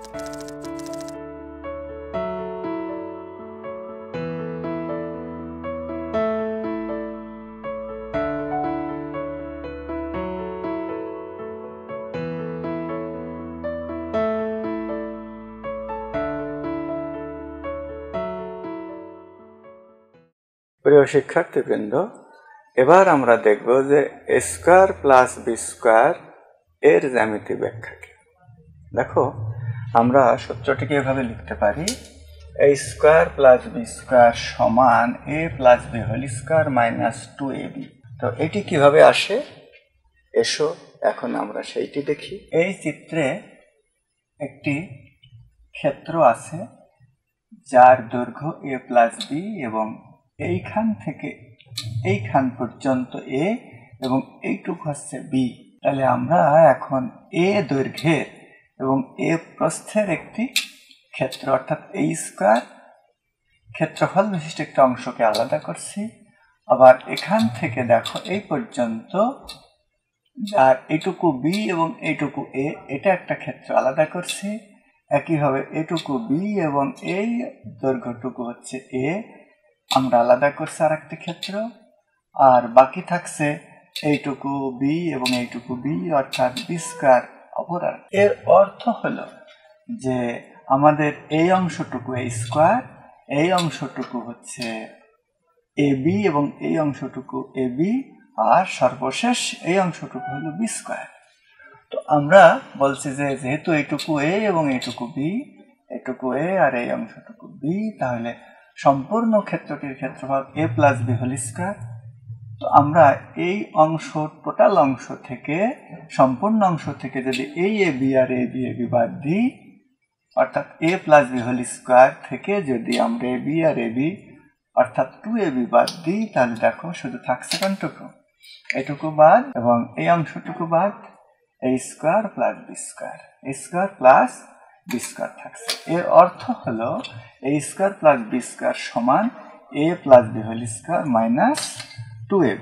প্রিয় শিক্ষার্থীবৃন্দ, এবার আমরা দেখব যে a square plus b square এর জ্যামিতি ব্যাখ্যা কি। দেখো, আমরা সূত্রটিকে এভাবে লিখতে পারি, a square plus b square সমান a plus b whole square minus 2ab। তো এটি কিভাবে আসে, এসো এখন আমরা সেইটি দেখি। এই চিত্রে একটি ক্ষেত্র আছে যার দৈর্ঘ্য a প্লাস b এবং এইখান থেকে এইখান পর্যন্ত a এবং এইটুকু হচ্ছে b। তাহলে আমরা এখন a দৈর্ঘ্যের এবং a প্রস্থের একটি ক্ষেত্র অর্থাৎ a স্কয়ার ক্ষেত্রফল বিশিষ্ট একটা অংশকে আলাদা করছি। আবার এখান থেকে দেখো এই পর্যন্ত আর এইটুকু b এবং এইটুকু a, এটা একটা ক্ষেত্র আলাদা করছি। একইভাবে এইটুকু b এবং এই দৈর্ঘ্যটুকু হচ্ছে a, আমরা আলাদা করছি আর একটি ক্ষেত্র। আর বাকি থাকছে এইটুকু b এবং এইটুকু b অর্থাৎ b স্কয়ার অপর। এর অর্থ হলো যে আমাদের এই অংশটুকু a স্কয়ার, এই অংশটুকু হচ্ছে ab এবং এই অংশটুকু ab, আর সর্বশেষ এই অংশটুকু হলো b স্কয়ার। তো আমরা বলছি যে যেহেতু এইটুকু a এবং এইটুকু b, এইটুকু a আর এই অংশটুকু b, তাহলে সম্পূর্ণ ক্ষেত্রটির ক্ষেত্রফল a plus b whole square. তো আমরা এই অংশ টোটাল অংশ থেকে, সম্পূর্ণ অংশ থেকে যদি এই ab আর ab বাদ দিই, অর্থাৎ a plus b whole square থেকে যদি আমরা ab আর ab অর্থাৎ 2ab বাদ দিই, তাহলে দেখো শুধু থাকছে কোনটুকু, এটুকু বাদ এবং এই অংশটুকু বাদ, a square plus b square, a square plus b square থাকছে। এর অর্থ হলো a square plus b square সমান a plus b whole square minus 2ab।